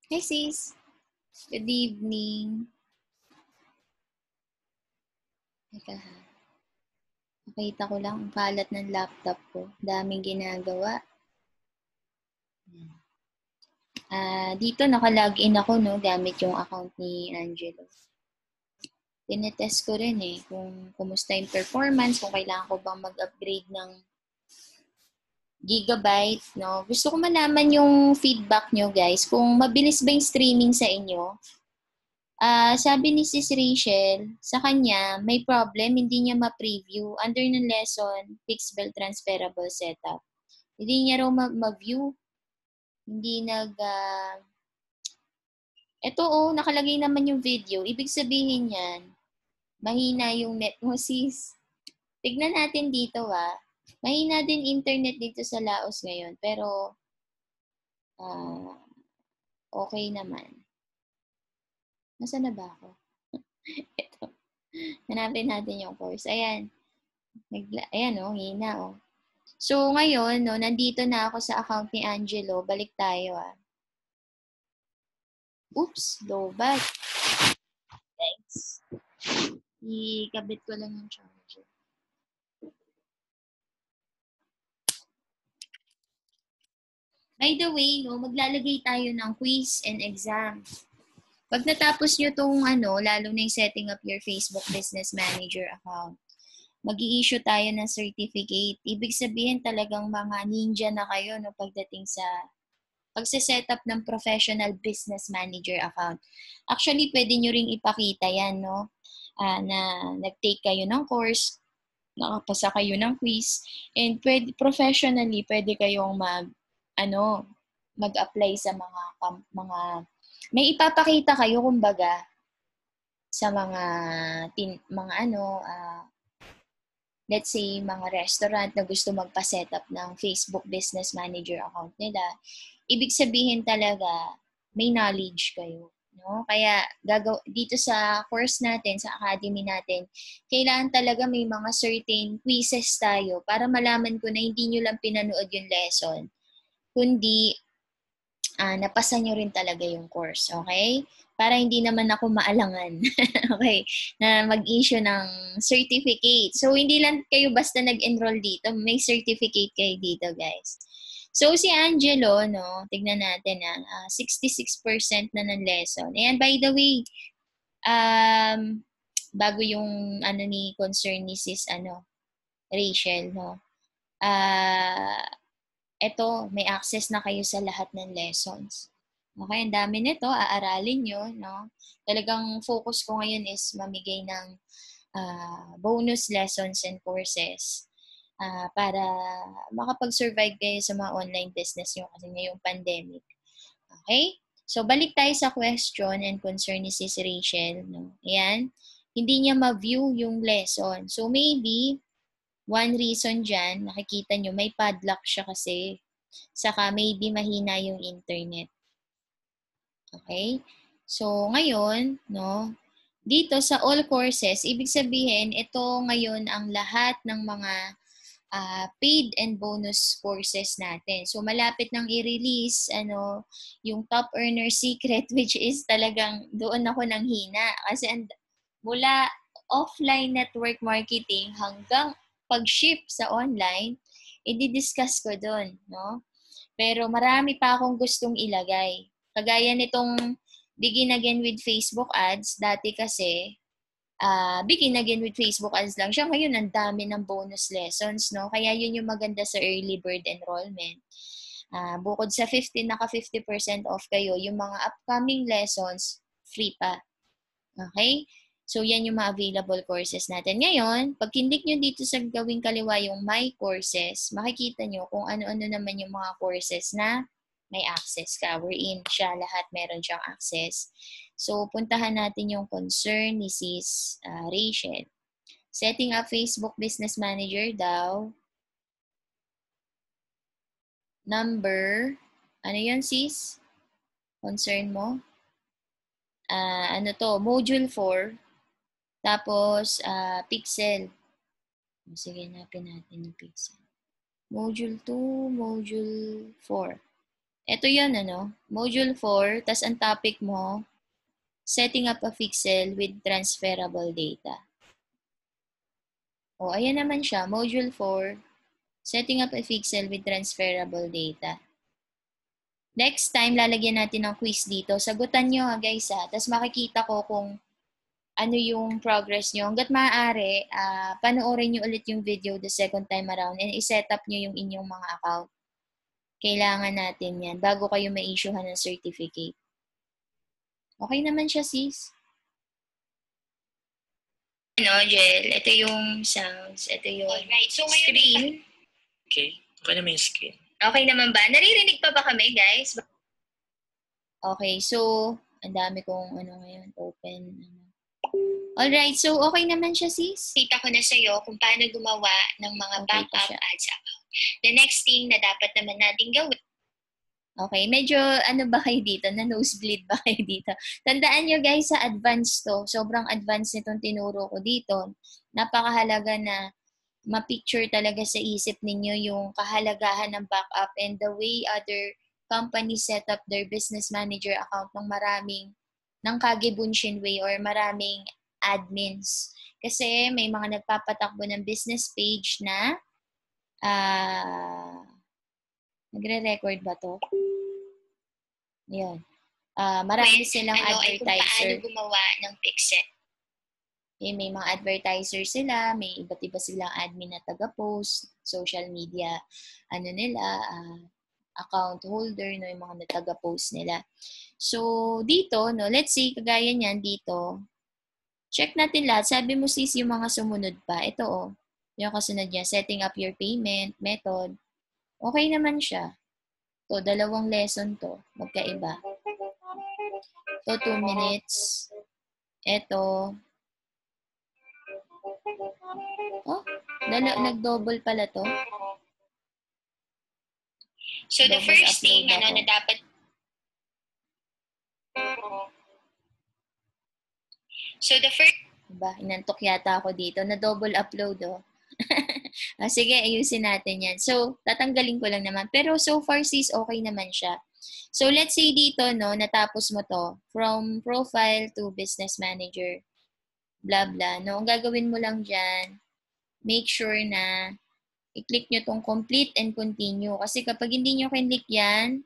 Hi sis, good evening. Teka ha, nakita ko lang ang kalat ng laptop ko. Daming ginagawa. Dito naka-login ako no, gamit yung account ni Angelo. Tinetest ko rin kung kumusta yung performance, kung kailangan ko bang mag-upgrade ng gigabyte, no? Gusto ko malaman yung feedback nyo guys, kung mabilis ba yung streaming sa inyo. Sabi ni Sis Rachel, sa kanya, may problem, hindi niya ma-preview. Under ng lesson, fixed bell transferable setup. Hindi niya raw ma-view. Hindi Ito nakalagay naman yung video. Ibig sabihin yan, mahina yung net mo sis. Tignan natin dito Mahina din internet dito sa Laos ngayon. Pero, uh, okay naman. Nasaan na ba ako? Ito. Hanapin natin yung course. Ayan. Ayan hina So, ngayon, nandito na ako sa account ni Angelo. Balik tayo Oops, lowbat. Thanks. Ikabit ko lang yung charger. By the way, maglalagay tayo ng quiz and exam. Pag natapos nyo tong lalo na yung setting up your Facebook Business Manager account, mag-i-issue tayo ng certificate. Ibig sabihin talagang mga ninja na kayo pagdating sa pagse-set up ng professional business manager account. Actually, pwede nyo ring ipakita yan, na nag-take kayo ng course, nakapasa kayo ng quiz, and professionally, pwede kayong mag-apply sa mga may ipapakita kayo kumbaga sa let's say mga restaurant na gusto magpa-set up ng Facebook Business Manager account nila. Ibig sabihin talaga may knowledge kayo, no? Kaya dito sa course natin, sa academy natin, kailangan talaga may mga certain quizzes tayo para malaman ko na hindi nyo lang pinanood yung lesson, kundi napasa nyo rin talaga yung course, okay? Para hindi naman ako maalangan, okay, na mag-issue ng certificate. So, hindi lang kayo basta nag-enroll dito, may certificate kayo dito, guys. So, si Angelo, tignan natin 66% na ng lesson. And by the way, bago yung ni concern ni Sis, Rachel, eto, may access na kayo sa lahat ng lessons. Okay, ang dami nito, aaralin nyo, Talagang focus ko ngayon is mamigay ng bonus lessons and courses para makapag-survive kayo sa mga online business nyo kasi ngayong pandemic. Okay? So, balik tayo sa question and concern ni Sis Rachel. Ayan. Hindi niya ma-view yung lesson. So, maybe, one reason dyan, nakikita nyo, may padlock siya kasi. Saka maybe mahina yung internet. Okay? So, ngayon, dito sa all courses, ibig sabihin, ito ngayon ang lahat ng mga paid and bonus courses natin. So, malapit nang i-release, yung Top Earner Secret, which is talagang doon ako nang hina. Kasi mula offline network marketing hanggang pag-shift sa online, i-discuss ko doon, Pero marami pa akong gustong ilagay. Kagaya nitong Begin Again with Facebook Ads, dati kasi, Begin Again with Facebook Ads lang siya. Ngayon, ang dami ng bonus lessons, Kaya yun yung maganda sa early bird enrollment. Bukod sa 50% off kayo, yung mga upcoming lessons, free pa. Okay? So, yan yung mga available courses natin. Ngayon, pag kinlik nyo dito sa gawing kaliwa yung My Courses, makikita nyo kung ano-ano naman yung mga courses na may access ka. Wherein siya, lahat meron siyang access. So, puntahan natin yung concern ni Sis Rachel. Setting up Facebook Business Manager daw. Number, ano yun sis? Concern mo? Module 4. Tapos, pixel. Sige, hanapin natin yung pixel. Module 2, Module 4. Ito yun, Module 4, tas ang topic mo, setting up a pixel with transferable data. O, ayan naman siya, Module 4, setting up a pixel with transferable data. Next time, lalagyan natin ng quiz dito. Sagutan nyo guys Tapos makikita ko kung ano yung progress nyo. Hanggat maaari, panoorin nyo ulit yung video the second time around and iset up nyo yung inyong mga account. Kailangan natin yan bago kayo ma-issuehan ng certificate. Okay naman siya, sis. Jel, ito yung sounds. Ito yung screen. Okay. Okay naman yung screen. Okay naman ba? Naririnig pa ba kami, guys? Okay, so, ang dami kong ngayon, open. Alright, so okay naman siya, sis? Kita ko na sa'yo kung paano gumawa ng mga backup ads account. The next thing na dapat naman natin gawin. Okay, medyo ba kayo dito? Na-nosebleed ba kayo dito? Tandaan nyo guys, sa advanced to. Sobrang advanced nitong tinuro ko dito. Napakahalaga na ma-picture talaga sa isip ninyo yung kahalagahan ng backup and the way other companies set up their business manager account ng kagebunshin way or maraming admins. Kasi may mga nagpapatakbo ng business page na nagre-record ba to? Yan. Marami silang advertiser. Kung paano gumawa ng pixel. Okay, may mga advertiser sila, may iba't iba silang admin na taga-post, social media, account holder, yung mga taga-post nila. So, dito, let's say, kagaya niyan dito, check natin lahat. Sabi mo sis, yung mga sumunod pa. Ito, yung kasunod niya, setting up your payment method. Okay naman siya. To, 2 lesson to, magkaiba. To, 2 minutes. Ito, nag-double pala to. So, the first thing, na dapat... So, the first... Diba, inantok yata ako dito. Na-double upload, sige, ayusin natin yan. So, tatanggalin ko lang naman. Pero so far, sis, okay naman siya. So, let's say dito, natapos mo to. From profile to business manager. Blah, blah. Ang gagawin mo lang dyan, make sure na i-click nyo tong complete and continue. Kasi kapag hindi nyo kinlik yan,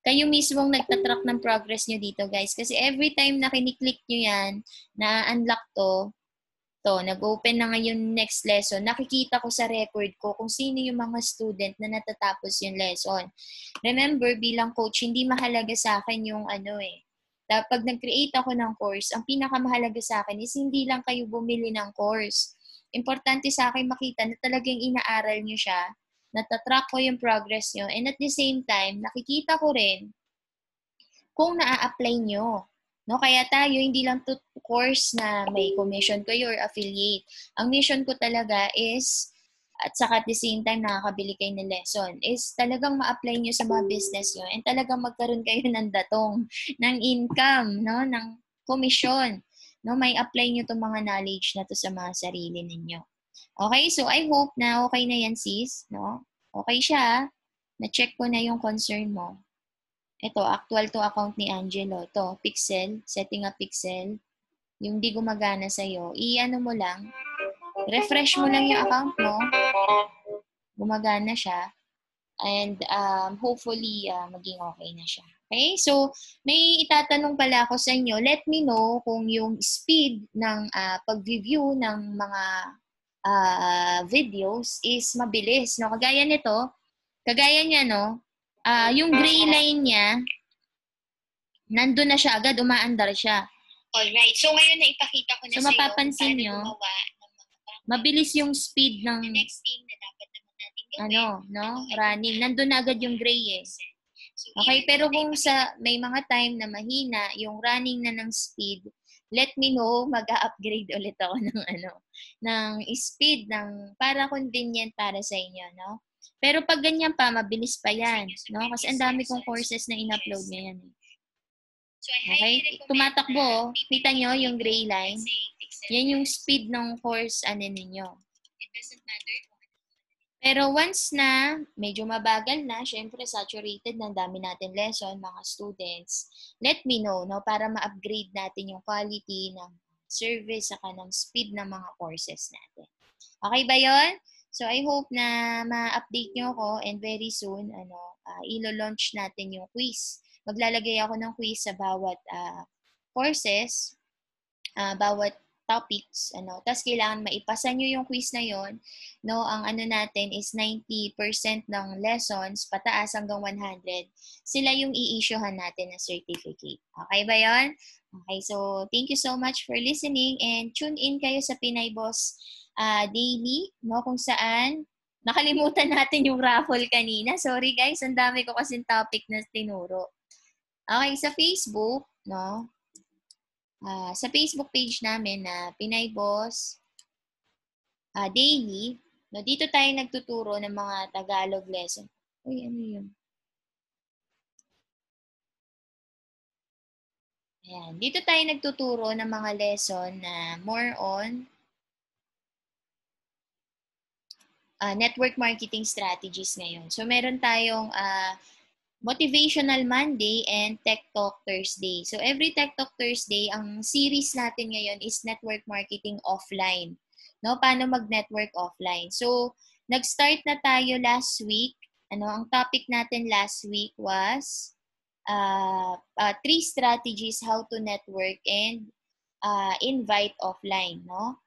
kayo mismong nagtatrack ng progress nyo dito, guys. Kasi every time na kiniklik nyo yan, na-unlock to, nag-open na ngayon next lesson, nakikita ko sa record ko kung sino yung mga student na natatapos yung lesson. Remember, bilang coach, hindi mahalaga sa akin yung Pag nag-create ako ng course, ang pinakamahalaga sa akin is hindi lang kayo bumili ng course. Importante sa akin makita na talagang inaaral nyo siya, natatrack ko yung progress nyo, and at the same time, nakikita ko rin kung naa-apply nyo. Kaya tayo, hindi lang to course na may commission kayo or affiliate. Ang mission ko talaga is, at saka at the same time nakakabili kayo ng lesson, is talagang ma-apply nyo sa mga business nyo and talagang magkaroon kayo ng datong, ng income, ng commission. May apply nyo itong mga knowledge na to sa mga sarili ninyo. Okay, so I hope na okay na yan, sis. Okay siya. Na-check ko na yung concern mo. Ito, actual to account ni Angelo. Ito, pixel, setting up pixel. Yung di gumagana sa'yo, mo lang, refresh mo lang yung account mo, gumagana siya, and hopefully, maging okay na siya. Okay? So, may itatanong pala ako sa inyo. Let me know kung yung speed ng pag-review ng mga videos is mabilis. Kagaya nito, yung gray line niya, nandun na siya agad, umaandar siya. Alright. So, ngayon na ipakita ko na sa'yo mapapansin nyo, mabilis yung speed ng next thing na dapat naman natin gawin. Running. Nandun na agad yung gray eh. Okay, pero kung may mga time na mahina yung running na ng speed, let me know, mag-upgrade ulit ako ng speed para convenient para sa inyo, Pero pag ganyan pa, mabilis pa yan, Kasi ang dami kong courses na in-upload ngayon. Okay? Tumatakbo, kita nyo yung gray line. Yan yung speed ng course ninyo. Pero once na medyo mabagal na, syempre saturated na, dami natin lesson, mga students, let me know, no, para ma-upgrade natin yung quality ng service saka ng speed ng mga courses natin. Okay ba yon? So I hope na ma-update nyo ako and very soon ilo-launch natin yung quiz. Maglalagay ako ng quiz sa bawat courses, bawat topics, Tapos kailangan maipasa nyo yung quiz na yon, no? Ang natin is 90% ng lessons, pataas hanggang 100. Sila yung i-issuehan natin na certificate. Okay ba yon? Okay, so thank you so much for listening and tune in kayo sa Pinay Boss Daily, no? Kung saan nakalimutan natin yung raffle kanina. Sorry guys, ang dami ko kasing topic na tinuro. Okay, sa Facebook, no? Sa Facebook page namin na Pinay Boss Daily, no, dito tayo nagtuturo ng mga Tagalog lesson. Uy, ano yun? Ayan. Dito tayo nagtuturo ng mga lesson na more on network marketing strategies ngayon. So, meron tayong Motivational Monday and Tech Talk Thursday. So, every Tech Talk Thursday, ang series natin ngayon is network marketing offline. No? Paano mag-network offline? So, nag-start na tayo last week. Ang topic natin last week was 3 strategies how to network and invite offline, no?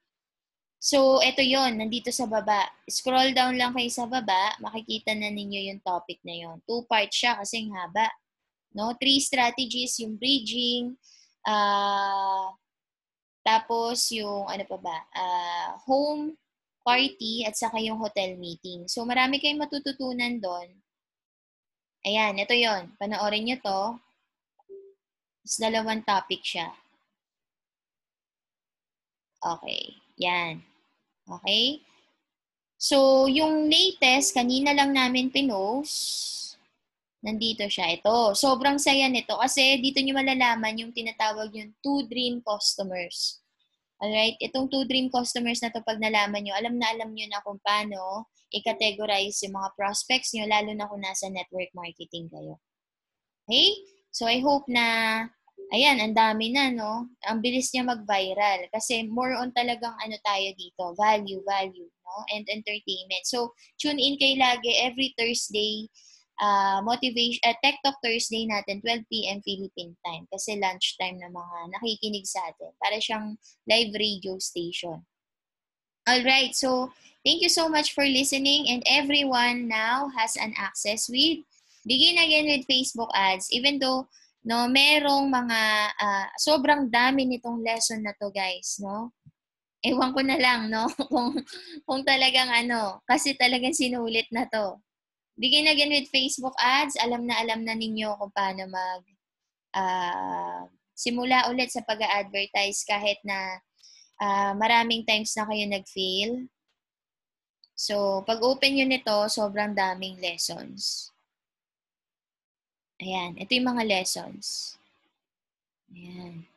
So, ito yon, nandito sa baba. Scroll down lang kayo sa baba, makikita na ninyo yung topic na yon. 2-part siya kasing haba. No? 3 strategies, yung bridging, tapos yung home party at saka yung hotel meeting. So, marami kayong matututunan doon. Ayan, ito yon. Panoorin nyo to. Is 2 topic siya. Okay, yan. Okay? So, yung latest, kanina lang namin pinost. Nandito siya. Ito. Sobrang saya nito kasi dito nyo malalaman yung tinatawag yung 2 dream customers. Alright? Itong 2 dream customers na to pag nalaman nyo, alam nyo na kung paano i-categorize yung mga prospects nyo, lalo na kung nasa network marketing kayo. Okay? So, I hope na ayan, ang dami na, no? Ang bilis niya mag-viral kasi more on talagang tayo dito, value, no? And entertainment. So, tune in kayo lagi every Thursday, Tech Talk Thursday natin, 12 p.m. Philippine time kasi lunch time ng mga nakikinig sa atin. Para siyang live radio station. Alright, so thank you so much for listening and everyone now has an access with Begin Again with Facebook ads. Even though no, merong mga sobrang dami nitong lesson na to, guys, no? Ewan ko na lang, no? kung talagang kasi talagang sinulit na to. Begin Again with Facebook ads. Alam na ninyo kung paano simula ulit sa pag-a-advertise kahit na maraming times na kayo nag-fail. So, pag open nyo nito, sobrang daming lessons. Ayan, ito yung mga lessons. Ayan.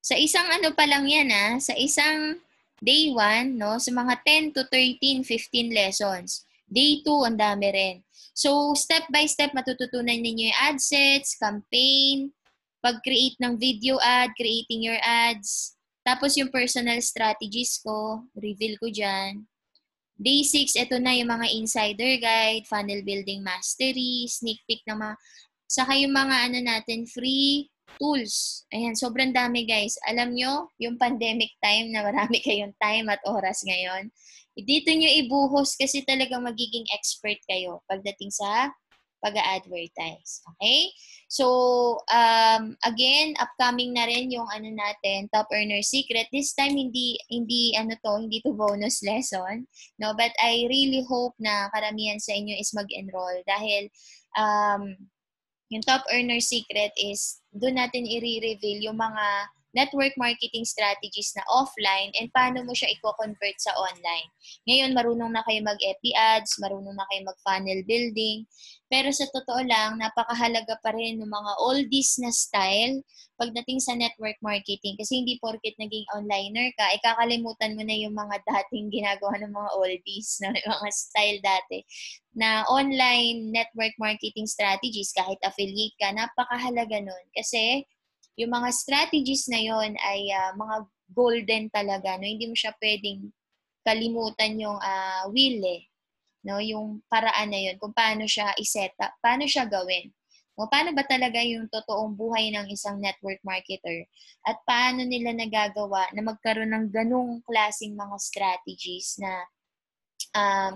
Sa isang pa lang yan sa isang day 1, no, sa mga 10 to 13, 15 lessons. Day 2, ang dami rin. So, step by step, matututunan ninyo yung ad sets, campaign, pag-create ng video ad, creating your ads, tapos yung personal strategies ko, reveal ko dyan. Day 6, ito na yung mga insider guide, funnel building mastery, sneak peek ng mga, saka yung mga natin, free tools. Ayan, sobrang dami guys. Alam nyo, yung pandemic time na marami kayong time at oras ngayon, dito nyo ibuhos kasi talagang magiging expert kayo pagdating sa pag-a-advertise. Okay? So, again, upcoming na rin yung natin, Top Earner Secret. This time, hindi to bonus lesson. No? But I really hope na karamihan sa inyo is mag-enroll dahil yung Top Earner Secret is doon natin i-reveal yung mga network marketing strategies na offline and paano mo siya i-convert sa online. Ngayon, marunong na kayo mag-FB ads, marunong na kayo mag-funnel building, pero sa totoo lang, napakahalaga pa rin ng mga oldies na style pagdating sa network marketing. Kasi hindi porket naging onliner ka, kakalimutan mo na yung mga dating ginagawa ng mga oldies, na mga style dati. Na online network marketing strategies, kahit affiliate ka, napakahalaga nun. Kasi yung mga strategies na yon ay mga golden talaga. No? Hindi mo siya pwedeng kalimutan yung will no? Yung paraan na yun, kung paano siya i-set up, paano siya gawin. No? Paano ba talaga yung totoong buhay ng isang network marketer? At paano nila nagagawa na magkaroon ng ganung klaseng mga strategies na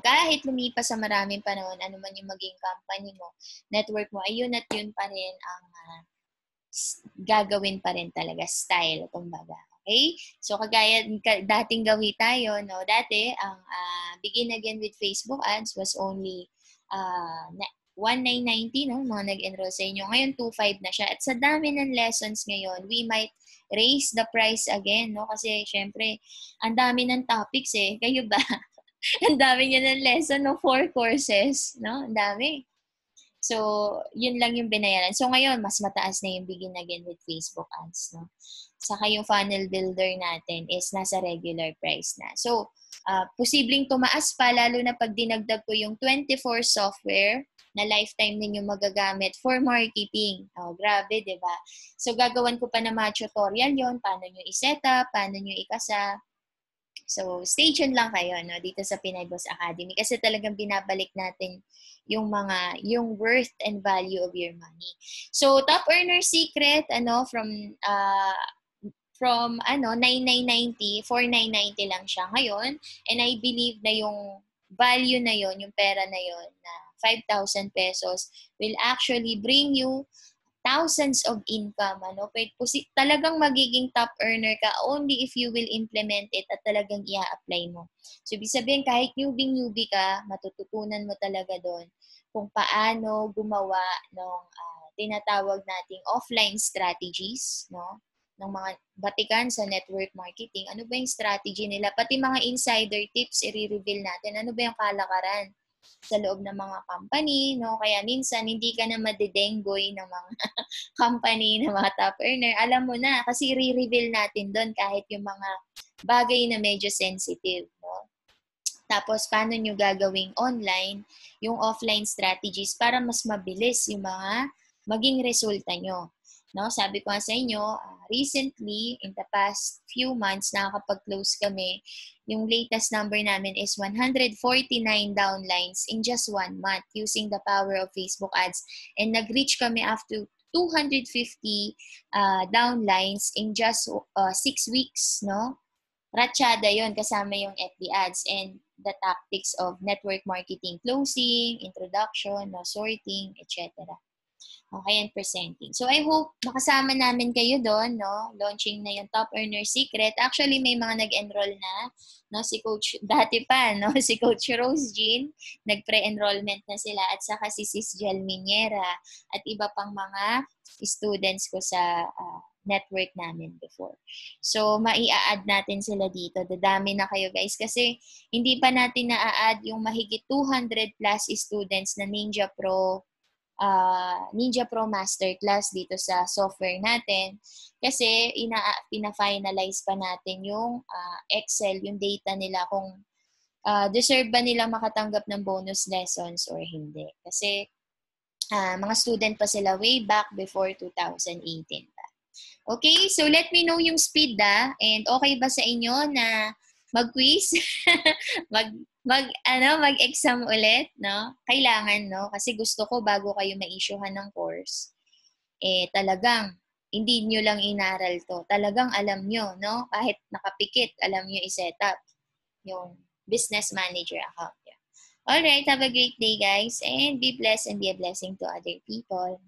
kahit lumipas sa maraming panahon, ano man yung maging company mo, network mo, ayun at yun pa rin ang gagawin pa rin talaga, style, kumbaga. Okay? So, kagaya dating gawin tayo, no? Dati, ang begin again with Facebook ads was only 1,990, no? Mga nag-enroll sa inyo. Ngayon, 2,500 na siya. At sa dami ng lessons ngayon, we might raise the price again, no? Kasi, syempre, ang dami ng topics eh. Kayo ba? Ang dami niya ng lesson, no? 4 courses, no? Ang dami. So, yun lang yung binayaran. So, ngayon, mas mataas na yung begin again with Facebook ads, no? Saka yung funnel builder natin is nasa regular price na. So, posibleng tumaas pa, lalo na pag dinagdag ko yung 24 software na lifetime ninyo magagamit for marketing. Oh, grabe, di ba? So, gagawan ko pa na mga tutorial yon, paano nyo i-set up, paano nyo ikasa. So, stay tuned lang kayo, no, dito sa Pinay Boss Academy kasi talagang binabalik natin yung worth and value of your money. So, top earner secret, from 9,990, 4,990 lang siya ngayon. And I believe na yung value na yon, yung pera na yon na 5,000 pesos will actually bring you thousands of income, talagang magiging top earner ka only if you will implement it at talagang i-apply mo. So, ibig sabihin, kahit newbie ka, matututunan mo talaga doon kung paano gumawa ng tinatawag nating offline strategies, no? Ng mga batikan sa network marketing. Ano ba yung strategy nila? Pati mga insider tips, i-reveal natin. Ano ba yung kalakaran sa loob ng mga company, no? Kaya minsan, hindi ka na madedenggoy ng mga company, ng mga top earner. Alam mo na, kasi re-reveal natin doon kahit yung mga bagay na medyo sensitive, no? Tapos, paano nyo gagawing online yung offline strategies para mas mabilis yung mga maging resulta nyo. No, sabi ko nga sa inyo, recently, in the past few months, nakakapag-close kami. Yung latest number namin is 149 downlines in just 1 month using the power of Facebook ads. And nag-reach kami after 250 downlines in just 6 weeks, no? Ratsyada yon, kasama yung FB ads and the tactics of network marketing, closing, introduction, no, sorting, etc. Okay, and presenting. So, I hope makasama namin kayo doon, no? Launching na yung Top Earner Secret. Actually, may mga nag-enroll na, no? Si Coach, dati pa, no? Si Coach Rose Jean, nag-pre-enrollment na sila, at saka si Sis Jel Miniera, at iba pang mga students ko sa network namin before. So, mai-add natin sila dito. Dadami na kayo, guys, kasi hindi pa natin na-add yung mahigit 200 plus students na Ninja Pro Masterclass dito sa software natin kasi pina-finalize pa natin yung Excel, yung data nila kung deserve ba nilang makatanggap ng bonus lessons or hindi. Kasi mga student pa sila way back before 2018 pa. Okay, so let me know yung speed and okay ba sa inyo na mag-quiz? mag-exam ulit, no? Kailangan, no? Kasi gusto ko bago kayo ma-issuehan ng course, talagang hindi nyo lang inaral to. Talagang alam nyo, no? Kahit nakapikit, alam nyo i-set up yung business manager account nyo. Alright, have a great day, guys, and be blessed and be a blessing to other people.